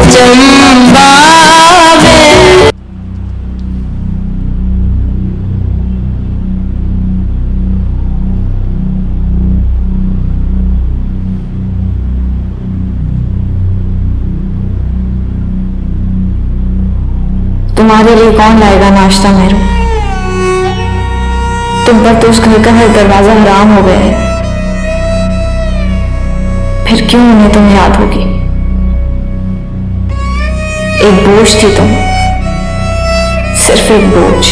चंबा में। तुम्हारे लिए कौन लाएगा नाश्ता मेरू? तुम पर तो उस घर का हर दरवाजा हराम हो गया है, फिर क्यों उन्हें तुम याद होगी? एक बोझ थी तुम, सिर्फ एक बोझ।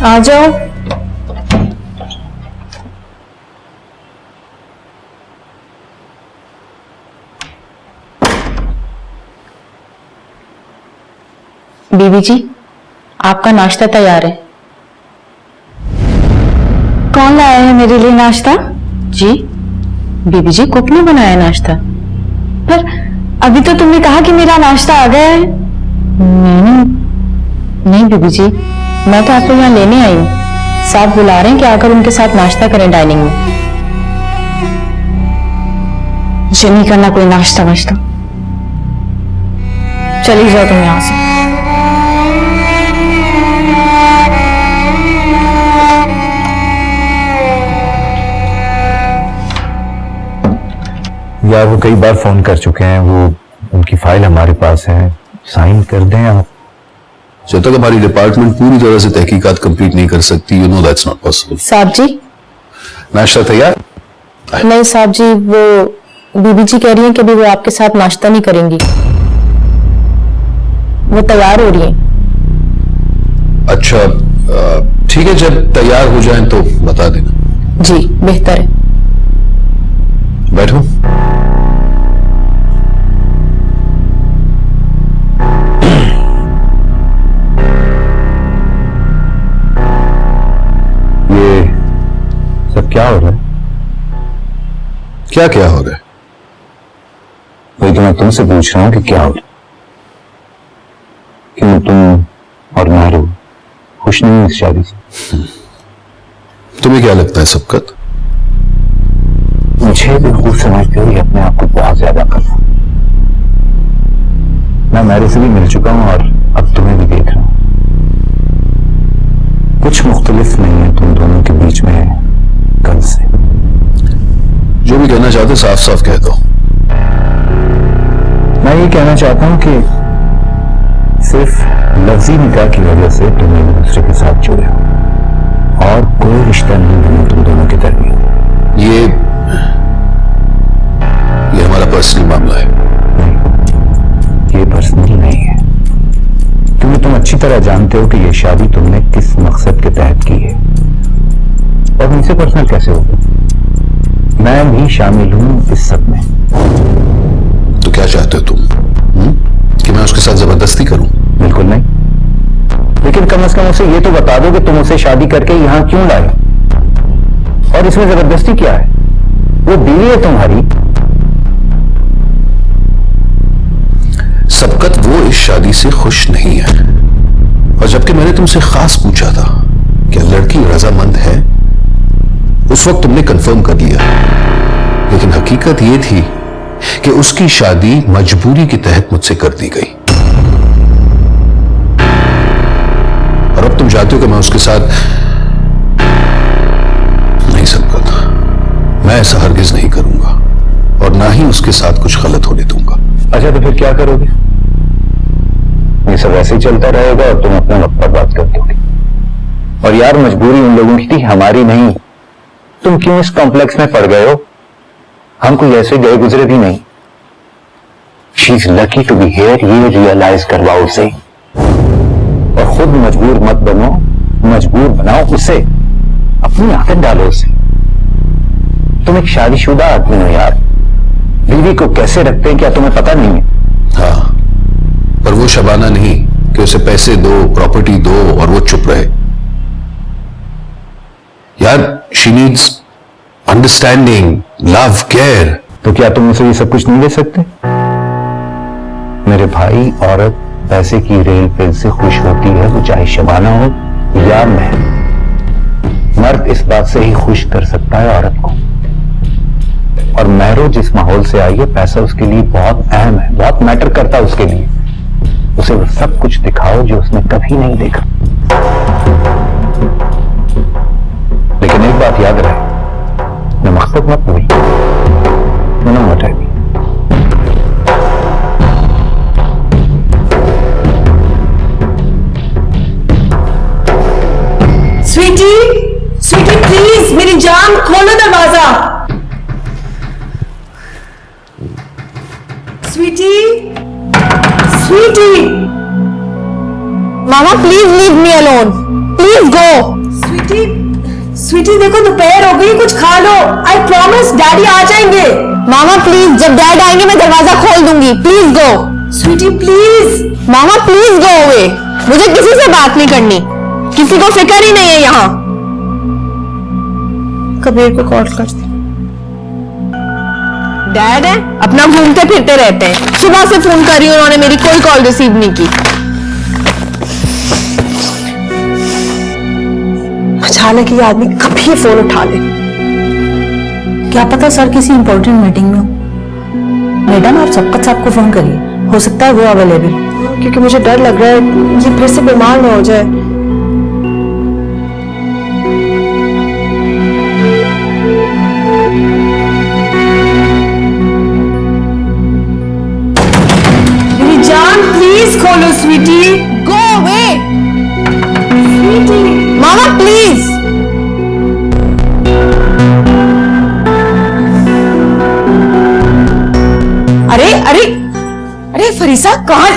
आ जाओ। बीबी जी, आपका नाश्ता तैयार है। कौन लाया है मेरे लिए नाश्ता? जी, बीबी जी कुक ने बनाया नाश्ता। पर अभी तो तुमने कहा कि मेरा नाश्ता आ गया है। नहीं बीबी जी, मैं तो आपको यहाँ लेने आई हूँ। साहब बुला रहे हैं कि आकर उनके साथ नाश्ता करें डाइनिंग में। मुझे नहीं करना कोई नाश्ता वाश्ता, चली जाओ तुम यहां से। यार वो कई बार फोन कर चुके हैं, वो उनकी फाइल हमारे पास है, साइन कर दें आप। जब तक हमारी डिपार्टमेंट पूरी तरह से तहकीकात कंप्लीट नहीं कर सकती, you know that's not possible. साहब जी, नाश्ता तैयार? नहीं साहब जी, वो बीबी जी कह रही हैं कि अभी वो आपके साथ नाश्ता नहीं करेंगी, वो तैयार हो रही हैं। अच्छा ठीक है, जब तैयार हो जाएं तो बता देना। जी बेहतर है। बैठो। ये सब क्या हो रहा है? क्या क्या हो रहा है? वही तो मैं तुमसे पूछ रहा हूं कि क्या हो रहा है। क्यों तुम और मारू खुश नहीं इस शादी से? तुम्हें क्या लगता है सबकत? मुझे भी खुद समझते हुए अपने आप को बहुत ज्यादा करना। मैं मैरी से भी मिल चुका हूं और अब तुम्हें भी देख रहा हूं। कुछ मुख्तलिफ नहीं है तुम दोनों के बीच में कल से। जो भी कहना चाहते साफ साफ कह दो। मैं ये कहना चाहता हूं कि सिर्फ लफ्जी निकाह की वजह से तुम एक दूसरे के साथ जुड़े हो और कोई रिश्ता नहीं बना तुम दोनों के दरमियान। ये हमारा पर्सनल मामला है। नहीं, ये पर्सनल नहीं है, क्योंकि तुम अच्छी तरह जानते हो कि ये शादी तुमने किस मकसद के तहत की है और मुझसे पर्सनल कैसे होगा। मैं भी शामिल हूं इस सब में। तो क्या चाहते हो तुम? कि मैं उसके साथ जबरदस्ती करूं? बिल्कुल नहीं, लेकिन कम से कम उसे ये तो बता दो कि तुम उसे शादी करके यहां क्यों लाए और इसमें जबरदस्ती क्या है। वो बीवी है तुम्हारी। सबकत वो इस शादी से खुश नहीं है, और जबकि मैंने तुमसे खास पूछा था क्या लड़की रजामंद है, उस वक्त तुमने कंफर्म कर लिया, लेकिन हकीकत ये थी कि उसकी शादी मजबूरी के तहत मुझसे कर दी गई। और अब तुम चाहते हो कि मैं उसके साथ नहीं। सबकत, मैं ऐसा हरगिज नहीं करूंगा और ना ही उसके साथ कुछ गलत होने दूंगा। अच्छा, तो फिर क्या करोगे? ये सब ऐसे ही चलता रहेगा और तुम अपना वक्त बर्बाद कर दोगे। और यार, मजबूरी उन लोगों की थी, हमारी नहीं। तुम क्यों इस कॉम्प्लेक्स में पड़ गए हो? हम कोई ऐसे गए गुजरे भी नहीं। She is lucky to be here, ये रियलाइज करवाओ उसे। और खुद मजबूर मत बनो, मजबूर बनाओ उसे, अपनी आदत डालो उसे। तुम एक शादीशुदा आदमी हो यार, बीवी को कैसे रखते हैं क्या तुम्हें पता नहीं है? हाँ, पर वो शबाना नहीं कि उसे पैसे दो, प्रॉपर्टी दो और वो चुप रहे। यार, she needs understanding, love, care. तो क्या तुम उसे ये सब कुछ नहीं दे सकते? मेरे भाई, औरत पैसे की रेल पे से खुश होती है, वो चाहे शबाना हो या मैं। मर्द इस बात से ही खुश कर सकता है औरत को। और महरो जिस माहौल से आई है, पैसा उसके लिए बहुत अहम है, बहुत मैटर करता है उसके लिए। उसे वो सब कुछ दिखाओ जो उसने कभी नहीं देखा। लेकिन एक बात याद रहे, मैं मकसद मत हुई ना उठाई। स्वीटी, स्वीटी प्लीज, मेरी जान खोलो दरवाजा। Sweetie, sweetie. Mama please leave me alone, please go. Sweetie, sweetie देखो दोपहर हो गई, कुछ खा लो। आई प्रॉमिस डैडी आ जाएंगे। मामा प्लीज, जब डैड आएंगे मैं दरवाजा खोल दूंगी, प्लीज गो। Sweetie please. मामा प्लीज गो अवे, मुझे किसी से बात नहीं करनी, किसी को फिक्र ही नहीं है यहाँ। कबीर को कॉल करते। डैड है, अपना घूमते फिरते रहते हैं। सुबह से फोन कर रही हूँ, उन्होंने मेरी कोई कॉल रिसीव नहीं की। अचानक ये आदमी कभी फोन उठा ले। क्या पता सर किसी इंपॉर्टेंट मीटिंग में हो। मैडम आप सबका सबको फोन करिए, हो सकता है वो अवेलेबल, क्योंकि मुझे डर लग रहा है ये फिर से बीमार ना हो जाए। मेरी जान प्लीज खोलो sweetie. Go away sweetie. Mama please. अरे अरे अरे फरीसा कहाँ?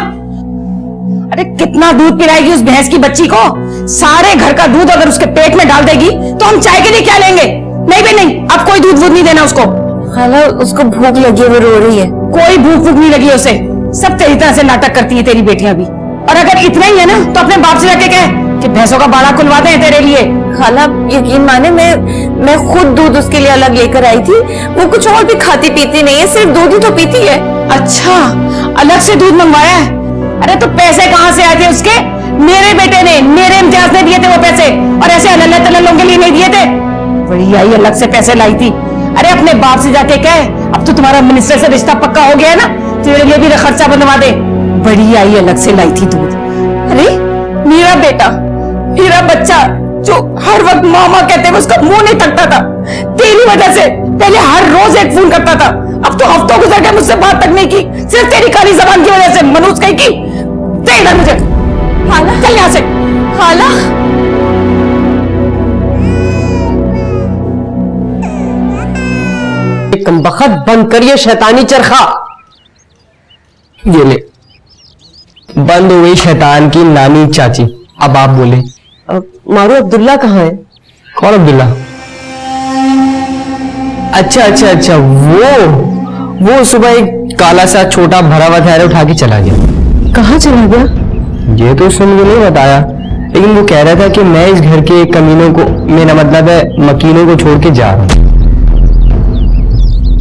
अरे कितना दूध पिलाएगी उस भैंस की बच्ची को? सारे घर का दूध अगर उसके पेट में डाल देगी तो हम चाय के लिए क्या लेंगे? नहीं भाई नहीं, अब कोई दूध नहीं देना उसको। खाला उसको भूख लगी है, वो रो रही है। कोई भूख नहीं लगी उसे। सब तेरी तरह से नाटक करती है तेरी बेटियां भी। और अगर इतना ही है ना तो अपने बाप से जाके कह कि भैंसों का बाड़ा खुलवा दे तेरे लिए। खाला यकीन माने मैं खुद दूध उसके लिए अलग लेकर आई थी। वो कुछ और भी खाती पीती नहीं है, सिर्फ दूध ही तो पीती है। अच्छा, अलग से दूध मंगवाया है? अरे तो पैसे कहाँ से आए थे उसके? मेरे बेटे ने, मेरे इम्तियाज ने दिए थे वो पैसे, और ऐसे अल्लाह तल्लों के लिए नहीं दिए थे। बड़ी आई अलग से पैसे लाई थी। अरे अपने बाप से जाके कह, अब तो तुम्हारा मिनिस्टर से रिश्ता पक्का हो गया है ना, तेरे लिए भी खर्चा बनवा दे। बड़ी आई अलग से लाई थी दूध। अरे मेरा बेटा, मेरा बच्चा जो हर वक्त मामा कहते हुए उसका मुंह नहीं थकता था तेरी वजह से। पहले हर रोज एक फोन करता था, अब तो हफ्तों गुजर गए मुझसे बात तक नहीं की, सिर्फ तेरी काली जबान की वजह से। मनोज कहीं की दे इधर मुझे। खाला चल यहाँ से। खाला कमबख्त बंद करिए शैतानी चरखा। ये ले, बंद हो गई शैतान की नानी चाची। अब आप बोले। मारू अब्दुल्ला कहाँ है? कौन अब्दुल्ला? अच्छा अच्छा अच्छा, वो सुबह एक काला सा छोटा भरा हुआ थैला उठा के चला गया। कहाँ चला गया? ये तो उसने मुझे नहीं बताया, लेकिन वो कह रहा था कि मैं इस घर के कमीनों को, मेरा मतलब है मकीनों को छोड़ के जा रहा हूँ।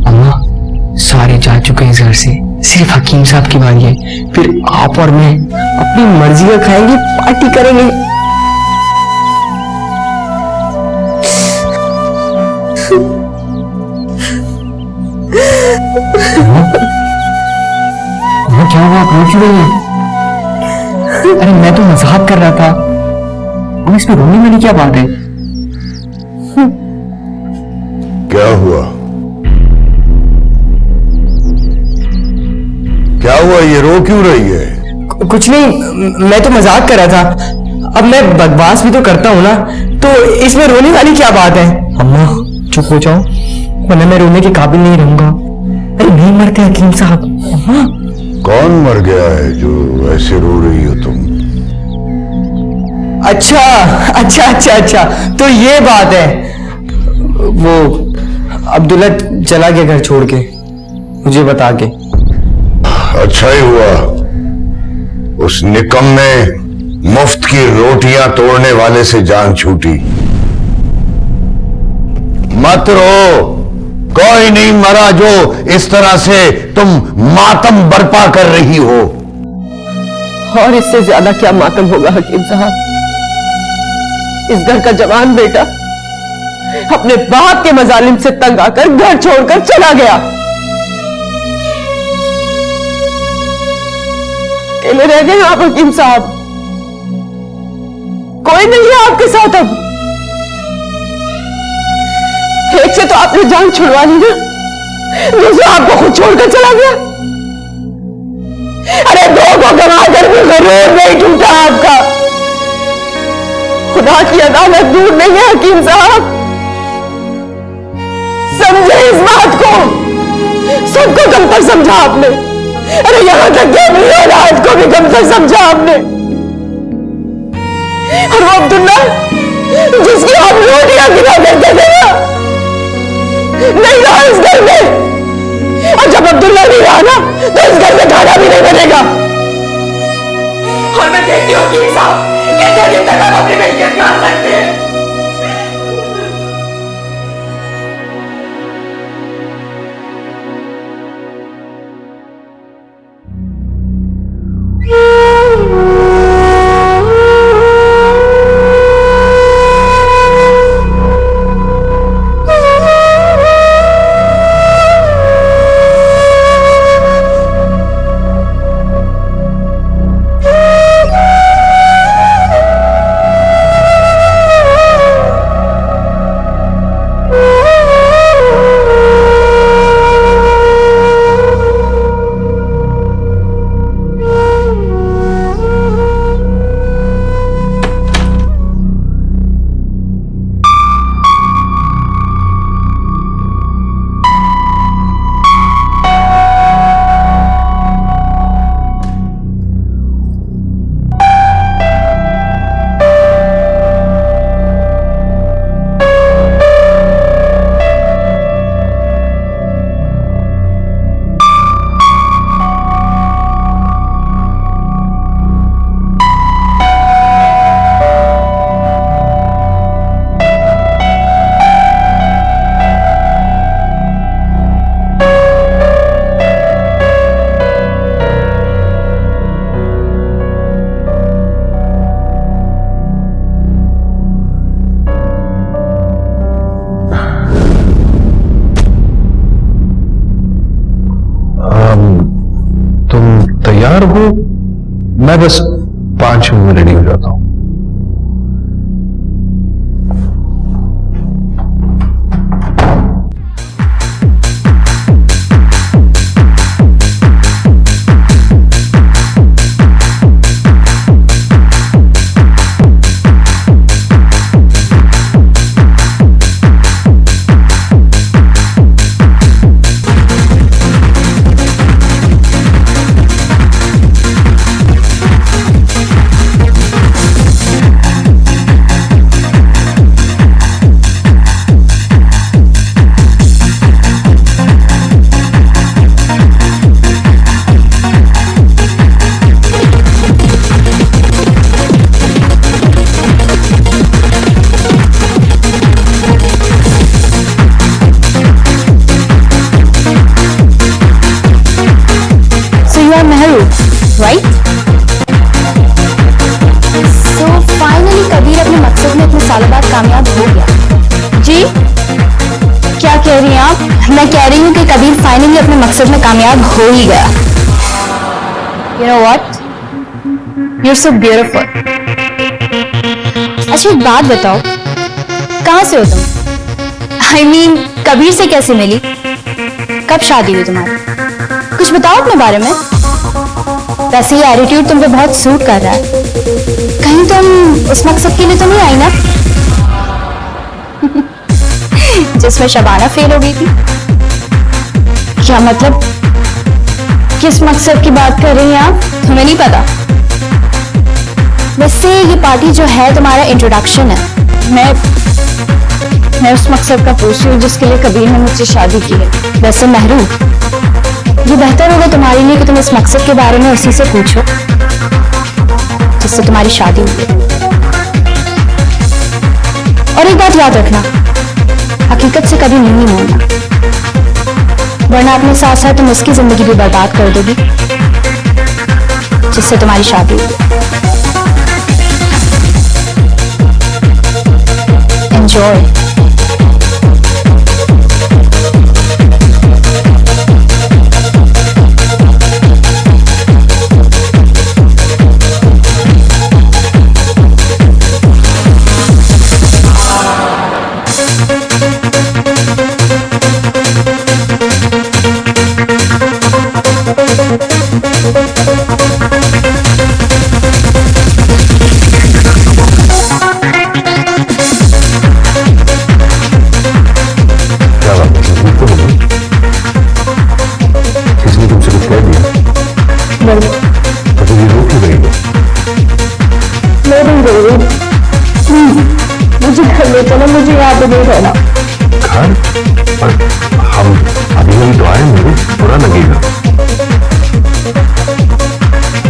अम्मा सारे जा चुके हैं इस घर से, सिर्फ हकीम साहब की बारी है। फिर आप और मैं अपनी मर्जी का खाएंगे, पार्टी करेंगे। क्या हुआ? कौन सी गई है? अरे मैं तो मजाक कर रहा था। और इसमें रोने वाली क्या बात है? क्या हुआ? क्या हुआ? ये रो क्यों रही है? कुछ नहीं, मैं तो मजाक कर रहा था। अब मैं बकवास भी तो करता हूँ ना, तो इसमें रोने वाली क्या बात है? अम्मा चुप हो जाओ, वरना मैं रोने के काबिल नहीं रहूंगा। अरे नहीं मरते हकीम साहब। अम्मा कौन मर गया है जो ऐसे रो रही हो तुम? अच्छा अच्छा अच्छा अच्छा, तो ये बात है। वो अब्दुल्ला चला गया घर छोड़ के, मुझे बता के। अच्छा ही हुआ, उस निकम्मे मुफ्त की रोटियां तोड़ने वाले से जान छूटी। मत रो, कोई नहीं मरा जो इस तरह से तुम मातम बरपा कर रही हो। और इससे ज्यादा क्या मातम होगा हकीम साहब। इस घर का जवान बेटा अपने बाप के मजालिम से तंग आकर घर छोड़कर चला गया। अकेले रह गए आप हकीम साहब, कोई नहीं है आपके साथ अब। एक से तो आपने जान छुड़वा ली ना, दूसरा आपको खुद छोड़कर चला गया। अरे दो को गवा कर भी गरूर नहीं टूटा आपका। खुदा की अदालत दूर नहीं है हकीम साहब, समझे इस बात को। सबको कम पर समझा आपने, अरे यहां तक कि अपनी औलाद को भी कम पर समझा आपने। और वो अब्दुल्ला जिसकी आप रोटियां गिरा करते थे ना, नहीं रहा इस घर में। और जब अब्दुल्ला नहीं रहा ना तो इस घर में खाना भी नहीं बनेगा। और मैं देखती हूँ कि साहब कितने दिन तक आप अपनी मिल्कियत खा सकते हैं। तैयार हो? मैं बस 5 मिनट में रेडी हो जाता हूं। राइट? सो फाइनली कबीर अपने मकसद में इतने सालों बाद कामयाब हो गया। जी क्या कह रही हैं आप? मैं कह रही हूँ कि कबीर फाइनली अपने मकसद में कामयाब हो ही गया। You know what, you are so beautiful. अच्छा एक बात बताओ, कहाँ से हो तुम? आई मीन कबीर से कैसे मिली? कब शादी हुई तुम्हारी? कुछ बताओ अपने बारे में। वैसे ये एटीट्यूड तुम पे बहुत सूट कर रहा है। कहीं तुम उस मकसद के लिए तो नहीं आई ना जिसमें शबाना फेल हो गई थी? क्या मतलब, किस मकसद की बात कर रही हैं आप? तुम्हें नहीं पता? वैसे ये पार्टी जो है तुम्हारा इंट्रोडक्शन है। मैं उस मकसद का पूछ रही हूँ जिसके लिए कबीर ने मुझसे शादी की है। वैसे महरू, ये बेहतर होगा तुम्हारे लिए कि तुम इस मकसद के बारे में उसी से पूछो जिससे तुम्हारी शादी हुई है। और एक बात याद रखना, हकीकत से कभी नहीं मोड़ना, वरना अपने साथ साथ तुम उसकी जिंदगी भी बर्बाद कर दोगी जिससे तुम्हारी शादी हुई। एंजॉय। मुझे घर ले चलो, मुझे यहाँ पे नहीं रहना। घर? पर हम अभी अभी तो आए, मेरे बुरा लगेगा।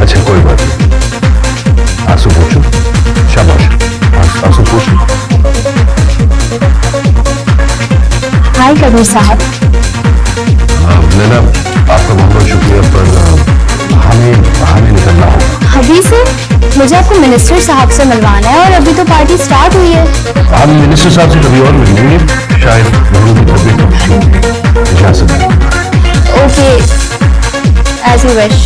अच्छा कोई बात नहीं, आंसू पूछो। शाबाश, आंसू पूछो। हाय कबीर साहब। नैना, आपका बहुत बहुत शुक्रिया, पर हमें बाहर निकलना होगा। अभी से? मुझे आपको मिनिस्टर साहब से मिलवाना है और अभी तो पार्टी स्टार्ट हुई है। हम मिनिस्टर साहब से कभी और मिलेंगे, शायद दोनों की तबीयत इजाजत है। Okay, as you wish.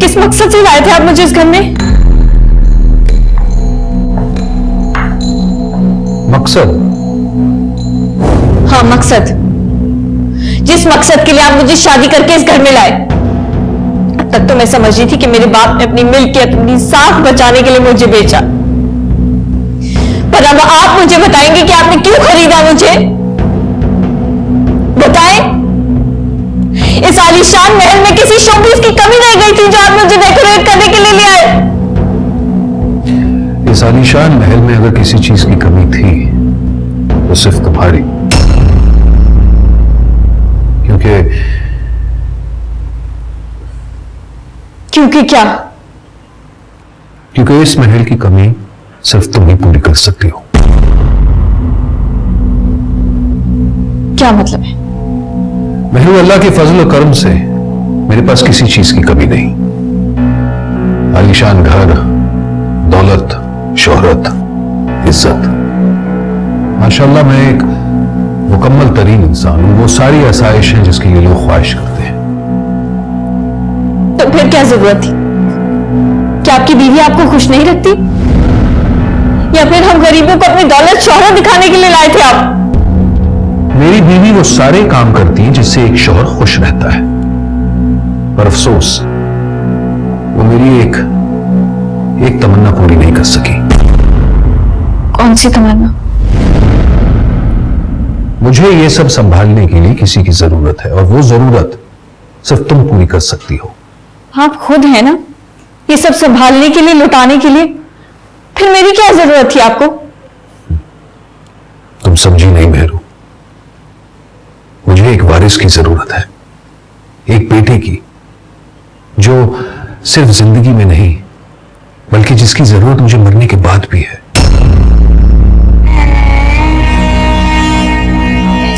किस मकसद से लाए थे आप मुझे इस घर में? मकसद? हाँ मकसद, जिस मकसद के लिए आप मुझे शादी करके इस घर में लाए। अब तक तो मैं समझ रही थी कि मेरे बाप ने अपनी मिल्कियत, अपनी साख बचाने के लिए मुझे बेचा, पर अब आप मुझे बताएंगे कि आपने क्यों खरीदा मुझे? बताएं। इस आलीशान महल में किसी शोपीस की कमी रह गई थी जो आप मुझे डेकोरेट करने के लिए ले आए? इस आलीशान महल में अगर किसी चीज की कमी थी तो सिर्फ तुम्हारी, क्योंकि क्या? क्योंकि इस महल की कमी सिर्फ तुम ही पूरी कर सकती हो। क्या मतलब है? महल अल्लाह के फजल और करम से मेरे पास किसी चीज की कमी नहीं। आलीशान घर, दौलत, शोहरत, इज्जत, माशाल्लाह मैं एक मुकम्मल तरीन इंसान हूं। वो सारी आसाइश हैं जिसके लिए लोग ख्वाहिश करते हैं। तो फिर क्या जरूरत थी? क्या आपकी बीवी आपको खुश नहीं रखती? या फिर हम गरीबों को अपनी दौलत, शोहरत दिखाने के लिए लाए थे आप? मेरी बीवी वो सारे काम करती है जिससे एक शौहर खुश रहता है, पर अफसोस वो मेरी एक तमन्ना पूरी नहीं कर सकी। कौन सी तमन्ना? मुझे ये सब संभालने के लिए किसी की जरूरत है, और वो जरूरत सिर्फ तुम पूरी कर सकती हो। आप खुद है ना ये सब संभालने के लिए, लुटाने के लिए, फिर मेरी क्या जरूरत थी आपको? तुम समझी नहीं मेहरू, मुझे एक वारिस की जरूरत है, एक बेटे की, जो सिर्फ जिंदगी में नहीं बल्कि जिसकी जरूरत मुझे मरने के बाद भी है।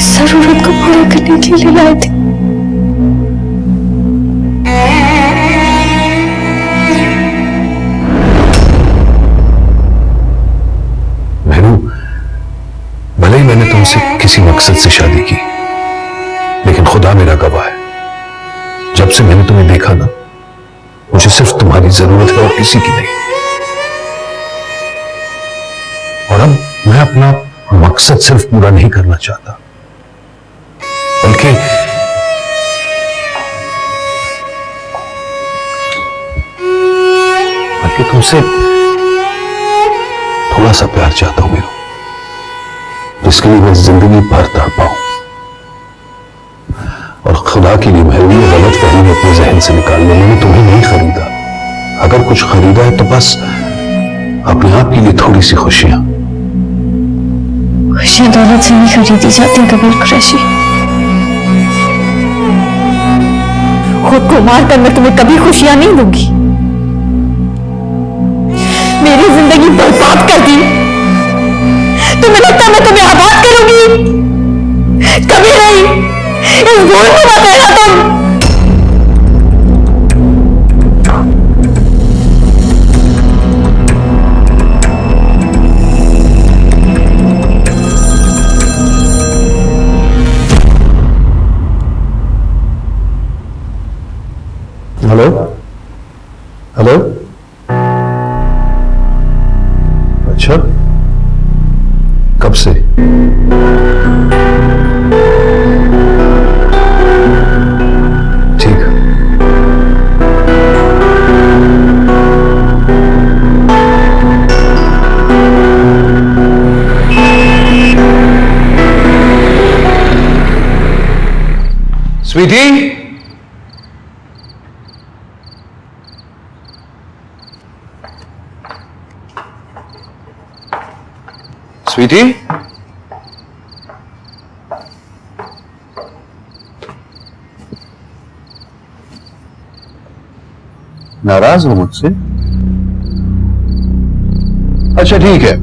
जरूरत को पूरा करने के लिए लाए थे। मेहरू, भले ही मैंने तुमसे किसी मकसद से शादी की, लेकिन खुदा मेरा गवाह है, जब से मैंने तुम्हें देखा ना, मुझे सिर्फ तुम्हारी जरूरत है और किसी की नहीं। और अब मैं अपना मकसद सिर्फ पूरा नहीं करना चाहता, बल्कि तुमसे थोड़ा सा प्यार चाहता हूं मेरू, जिसके लिए मैं जिंदगी भर तड़पाऊं। और खुदा के लिए मेरी ये गलत फहमी अपने जहन से निकाल लो, मैंने तुम्हें नहीं खरीदा। अगर कुछ खरीदा है तो बस अपने आप के लिए थोड़ी सी खुशियां, खुशियां दौलत से नहीं खरीदी जाती कबीर कुरैशी। खुद को मार कर मैं तुम्हें कभी खुशियां नहीं दूंगी। मेरी जिंदगी बर्बाद कर दी, तुम्हें लगता मैं तुम्हें आबाद करूंगी? कभी नहीं। इस भूल में मत रहना तुम। हेलो हेलो, अच्छा कब से? ठीक है। स्वीटी, स्वीटी, नाराज हो मुझसे? अच्छा ठीक है,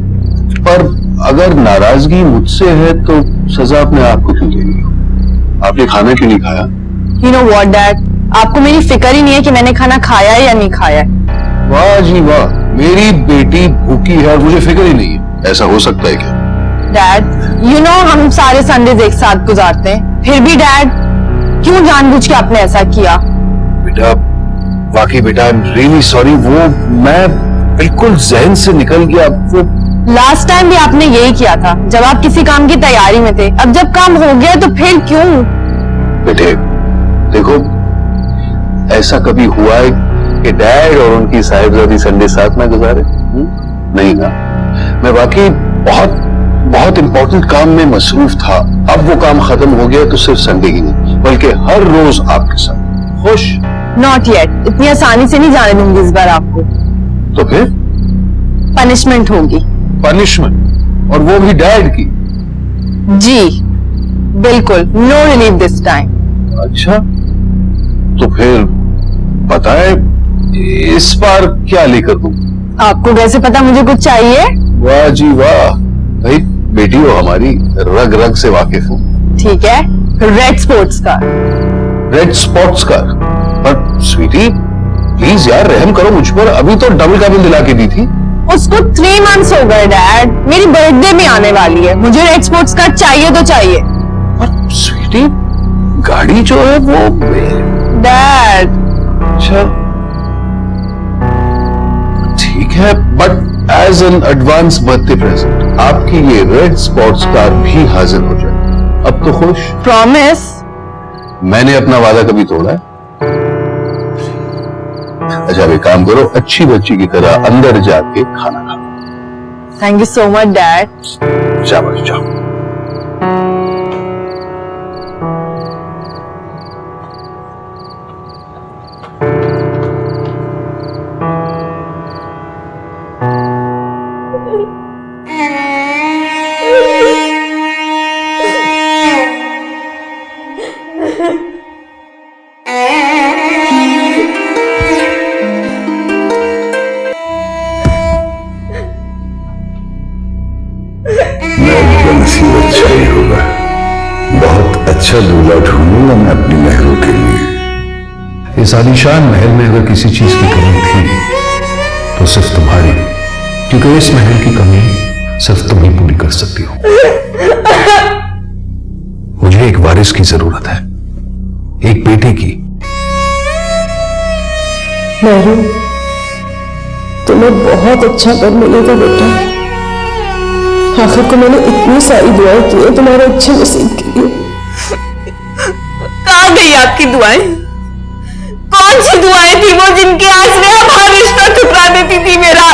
पर अगर नाराजगी मुझसे है तो सजा अपने आप को क्यों देनी हो? आपने खाना क्यों नहीं खाया? You know what, Dad? आपको मेरी फिक्र ही नहीं है कि मैंने खाना खाया है या नहीं खाया है। वाह जी वाह, मेरी बेटी भूखी है और मुझे फिक्र ही नहीं है। ऐसा हो सकता है क्या? डैड, यू नो हम सारे संडेज एक साथ गुजारते हैं, फिर भी डैड क्यों जानबूझ के आपने ऐसा किया? बेटा, वाकई बेटा, आई एम रियली सॉरी। वो मैं बिल्कुल जहन से निकल गया। वो लास्ट टाइम भी आपने यही किया था जब आप किसी काम की तैयारी में थे। अब जब काम हो गया तो फिर क्यों? बेटे देखो, ऐसा कभी हुआ है कि डैड और उनकी साहिबजादी संडे साथ में गुजारे? नहीं ना। मैं वाकई बहुत बहुत इंपॉर्टेंट काम में मसरूफ था। अब वो काम खत्म हो गया तो सिर्फ संडे ही नहीं बल्कि हर रोज आपके साथ। खुश? Not yet. इतनी आसानी से नहीं जाने दूंगी इस बार आपको। तो फिर पनिशमेंट होगी। पनिशमेंट? और वो भी डैड की? जी बिल्कुल, नो रिलीफ दिस टाइम। अच्छा, तो फिर बताए इस बार क्या लेकर दूं? आपको कैसे पता मुझे कुछ चाहिए? वाह जी वाह, भाई बेटी हो हमारी, रग रग से वाकिफ हूँ। ठीक है, red sports car. Red spots car? पर स्वीटी प्लीज यार रहम करो मुझ पर, अभी तो डबल कैबिन दिला के दी थी। उसको 3 months हो गए डैड, मेरी बर्थडे भी आने वाली है, मुझे रेड स्पोर्ट्स कार चाहिए तो चाहिए। पर स्वीटी गाड़ी जो है वो डैड। अच्छा ठीक है, but as an advance birthday present आपकी ये रेड स्पॉट्स कार भी हाजिर हो जाए। अब तो खुश? प्रॉमिस। मैंने अपना वादा कभी तोड़ा है? अच्छा एक काम करो, अच्छी बच्ची की तरह अंदर जाके खाना खाओ। Thank you so much dad. शाबाश, जाओ। नसीब अच्छा ही होगा। बहुत अच्छा दूल्हा ढूंढूंगा मैं अपनी महरों के लिए। इस आलीशान महल में अगर किसी चीज की कमी थी तो सिर्फ तुम्हारी, क्योंकि इस महल की कमी सिर्फ तुम ही पूरी कर सकती हो। मुझे एक वारिस की जरूरत है, एक बेटे की। मेरू, तुम्हें बहुत अच्छा घर मिलेगा बेटा। आखिर को मैंने इतनी सारी दुआएं की है तुम्हारे अच्छे नसीब के लिए। कहाँ गई आपकी दुआएं? कौन सी दुआएं थी वो जिनके आसरे हमारा रिश्ता ठुकरा देती थी मेरा?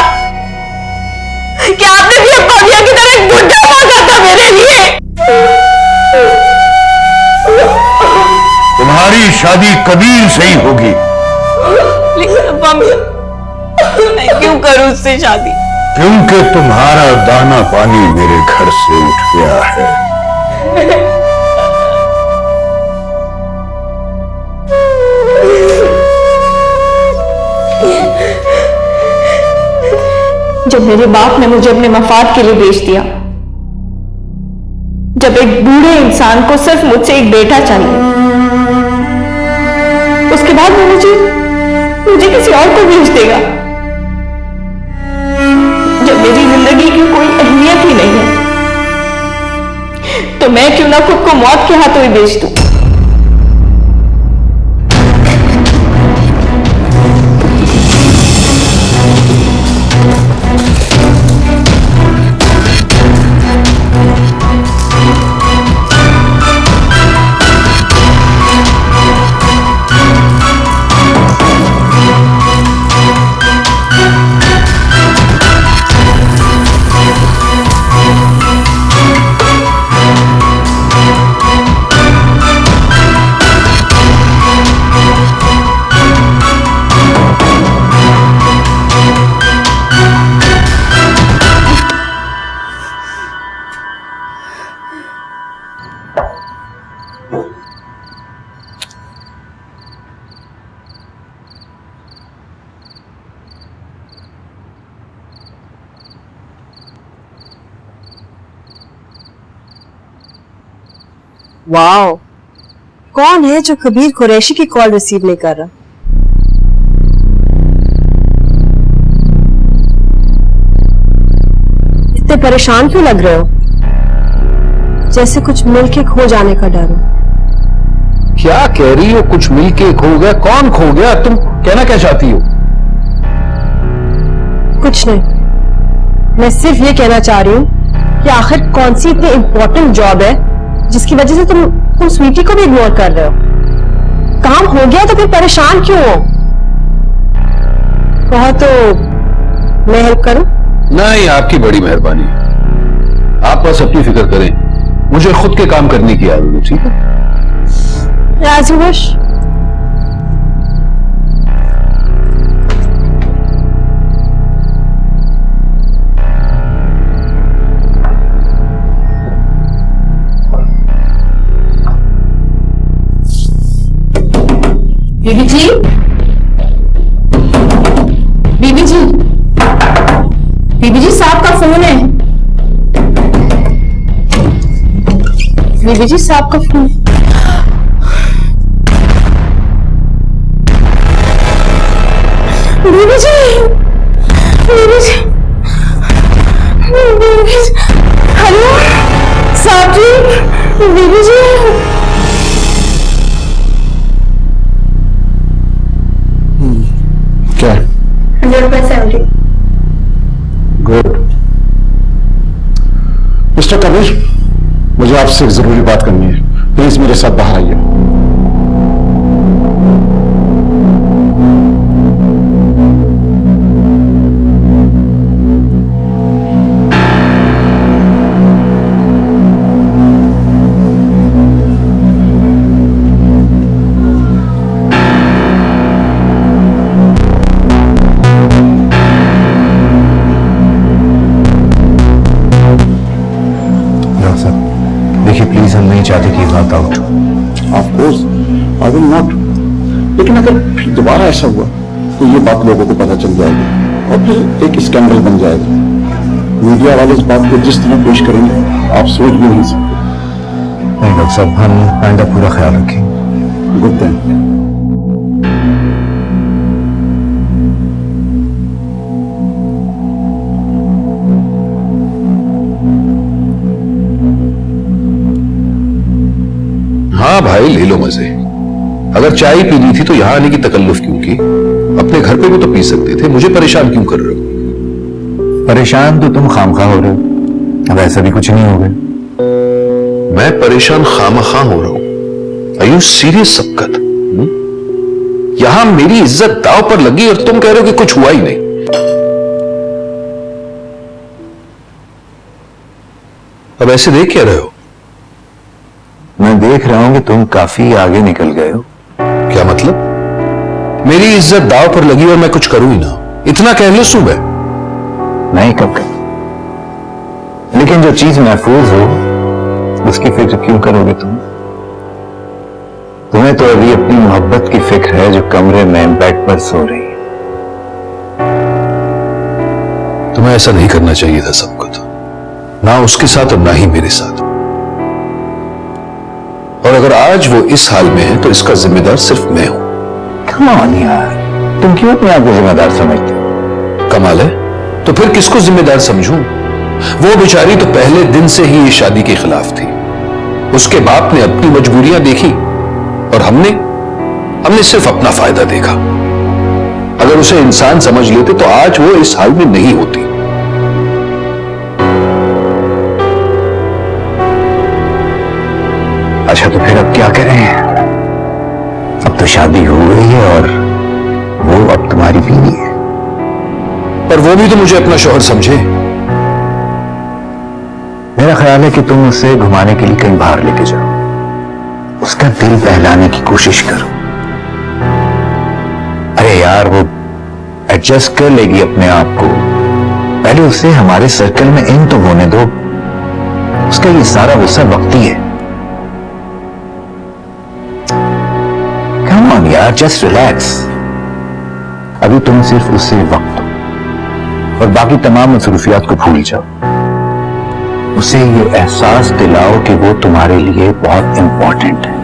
क्या आपने भी पाविया की तरह एक बुढ़ा मांगा था मेरे लिए? तुम्हारी शादी कबीर से ही होगी। लेकिन पाविया, मैं क्यों करूं उससे शादी? क्योंकि तुम्हारा दाना पानी मेरे घर से उठ गया है। जब मेरे बाप ने मुझे अपने मफाद के लिए बेच दिया, जब एक बूढ़े इंसान को सिर्फ मुझसे एक बेटा चाहिए, उसके बाद वो मुझे किसी और को बेच देगा। जब मेरी जिंदगी की कोई अहमियत ही नहीं है, तो मैं क्यों ना खुद को मौत के हाथों ही बेच दूं। वाओ, कौन है जो कबीर कुरैशी की कॉल रिसीव नहीं कर रहा? इतने परेशान क्यों लग रहे हो? जैसे कुछ मिलके खो जाने का डर हो। क्या कह रही हो? कुछ मिलके खो गया? कौन खो गया? तुम कहना क्या चाहती हो? कुछ नहीं, मैं सिर्फ ये कहना चाह रही हूँ कि आखिर कौन सी इतनी इंपॉर्टेंट जॉब है जिसकी वजह से तुम स्वीटी को भी इग्नोर कर रहे हो। काम हो गया तो फिर परेशान क्यों हो? कहो तो मैं हेल्प करूं? नहीं, आपकी बड़ी मेहरबानी। आप बस अपनी फिक्र करें, मुझे खुद के काम करने की आदत है। ठीक है, As you wish। बीबी जी, बीबी जी, बीबी जी साहब का फोन है। बीबी जी साहब का फोन। बीबी जी, बीबी जी, बीबी जी, हेलो साहब जी, बीबी जी। क्या है? 100%। गुड। मिस्टर कबीर, मुझे आपसे एक जरूरी बात करनी है। प्लीज मेरे साथ बाहर आइए। देखिए प्लीज, हम नहीं चाहते कि बात out. Of course I will not, लेकिन अगर फिर दोबारा ऐसा हुआ तो ये बात लोगों को पता चल जाएगी और फिर एक स्कैंडल बन जाएगा। मीडिया वाले इस बात को जिस तरह पेश करेंगे आप सोच भी नहीं सकते। नहीं डॉक्टर साहब, हम आइंदा पूरा ख्याल रखेंगे। Good thing. हाँ भाई, ले लो मजे। अगर चाय पीनी थी तो यहां आने की तकल्लुफ क्यों की? अपने घर पे भी तो पी सकते थे। मुझे परेशान क्यों कर रहे हो? परेशान तो तुम खामखा हो रहे हो, अब ऐसा भी कुछ नहीं हो गया। मैं परेशान खामखा हो रहा हूं? आर यू सीरियस सबकत? यहां मेरी इज्जत दांव पर लगी और तुम कह रहे हो कि कुछ हुआ ही नहीं। अब ऐसे देख क्या रहे हो? मैं देख रहा हूं कि तुम काफी आगे निकल गए हो। क्या मतलब? मेरी इज्जत दांव पर लगी और मैं कुछ करूं ही ना, इतना केयरलेस हूं मैं? नहीं कब कर, लेकिन जो चीज महफूज हो उसकी फिक्र क्यों करोगे तुम? तुम्हें तो अभी अपनी मोहब्बत की फिक्र है जो कमरे में बेड पर सो रही है। तुम्हें ऐसा नहीं करना चाहिए था सबकुछ, ना उसके साथ और ना ही मेरे साथ। और अगर आज वो इस हाल में है तो इसका जिम्मेदार सिर्फ मैं हूं। कम ऑन यार, तुम क्यों अपने आप को जिम्मेदार समझते हो? कमाल है, तो फिर किसको जिम्मेदार समझूं? वो बेचारी तो पहले दिन से ही इस शादी के खिलाफ थी। उसके बाप ने अपनी मजबूरियां देखी और हमने सिर्फ अपना फायदा देखा। अगर उसे इंसान समझ लेते तो आज वो इस हाल में नहीं होती। अच्छा तो फिर अब क्या करें? अब तो शादी हो गई है और वो अब तुम्हारी बीवी है। पर वो भी तो मुझे अपना शौहर समझे। मेरा ख्याल है कि तुम उसे घुमाने के लिए कहीं बाहर लेके जाओ, उसका दिल बहलाने की कोशिश करो। अरे यार वो एडजस्ट कर लेगी अपने आप को, पहले उसे हमारे सर्कल में इन तो होने दो। उसका ये सारा गुस्सा वक्ती है। कम ऑन यार, जस्ट रिलैक्स। अभी तुम सिर्फ उससे वक्त दो और बाकी तमाम मसरूफियात को भूल जाओ। उसे ये एहसास दिलाओ कि वो तुम्हारे लिए बहुत इंपॉर्टेंट है।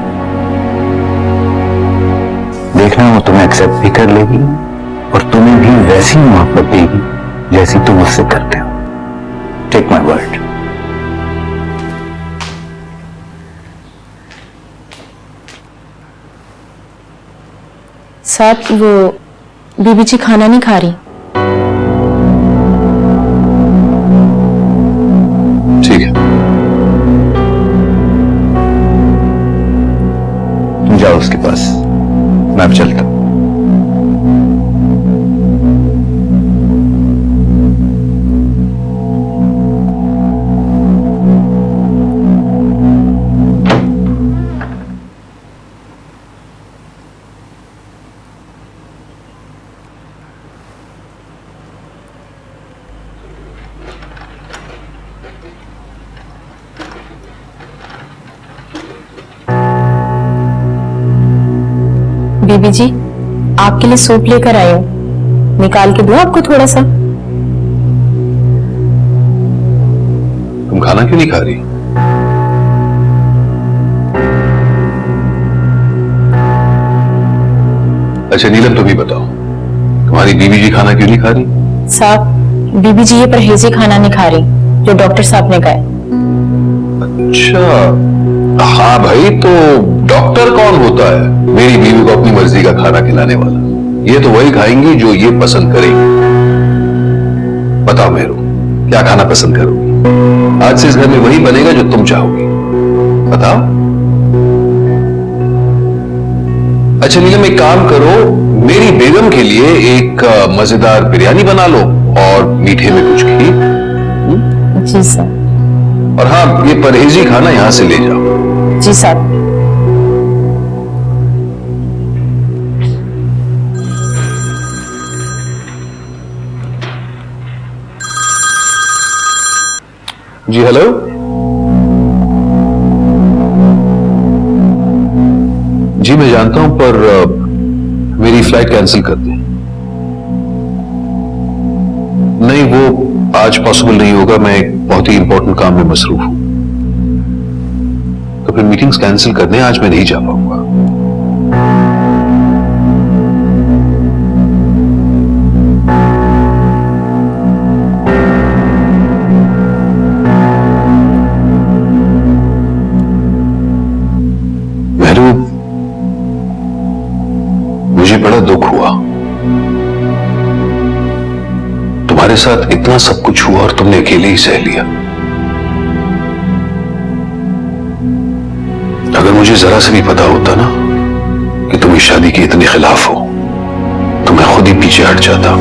देखना वो तुम्हें एक्सेप्ट भी कर लेगी और तुम्हें भी वैसी मोहब्बत देगी जैसी तुम उससे करते हो। Take my word. साहब वो बीबी जी खाना नहीं खा रही। ठीक है, तुम जाओ उसके पास, मैं अब चलता हूं। बीबी जी आपके लिए सूप लेकर आई हूं, निकाल के दूं आपको थोड़ा सा? तुम खाना क्यों नहीं खा रही? अच्छा नीलम तुम ही बताओ, तुम्हारी बीवी जी खाना क्यों नहीं खा रही? साहब बीबी जी ये परहेजी खाना नहीं खा रही जो डॉक्टर साहब ने कहा है। अच्छा हाँ भाई, तो डॉक्टर कौन होता है मेरी बीवी को अपनी मर्जी का खाना खिलाने वाला? ये तो वही खाएंगी जो ये पसंद करेगी। बताओ मेरू, क्या खाना पसंद करोगी? आज से इस घर में वही बनेगा जो तुम चाहोगी। बताओ। अच्छा नीलम एक काम करो, मेरी बेगम के लिए एक मजेदार बिरयानी बना लो और मीठे में कुछ खीर। जी सर। और हाँ, ये परहेजी खाना यहां से ले जाओ। जी साहब। जी हेलो। जी मैं जानता हूं, पर मेरी फ्लाइट कैंसिल कर दें। नहीं वो आज पॉसिबल नहीं होगा, मैं एक बहुत ही इंपॉर्टेंट काम में मसरूफ हूं। तो फिर मीटिंग्स कैंसिल करने आज मैं नहीं जा पाऊंगा। महबूब मुझे बड़ा दुख हुआ, तुम्हारे साथ इतना सब कुछ हुआ और तुमने अकेले ही सह लिया। अगर मुझे जरा से भी पता होता ना कि तुम इस शादी के इतने खिलाफ हो तो मैं खुद ही पीछे हट जाता।